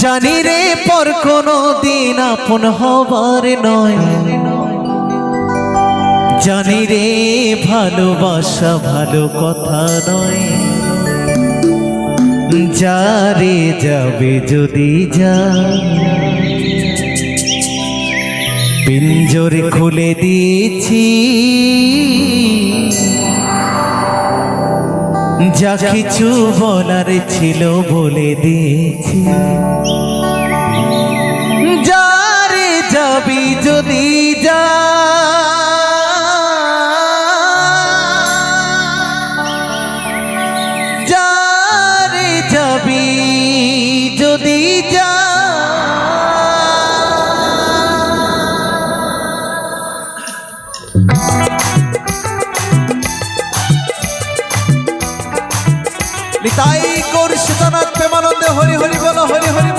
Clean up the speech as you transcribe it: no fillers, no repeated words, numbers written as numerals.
জানি রে পর কোনো দিন আপন হবার নয়, জানি রে ভালোবাসা ভালো কথা নয়। যারে যাবে যদি যা, পিঞ্জরে খুলে দিয়েছি, যা কিছু বলার ছিল বলে দিয়েছি। যারে যাবি যদি যা, যারে যাবি যদি যা, নিতাই গৌর সীতানাথ প্রেমানন্দে হরি হরি বলো, হরি হরি।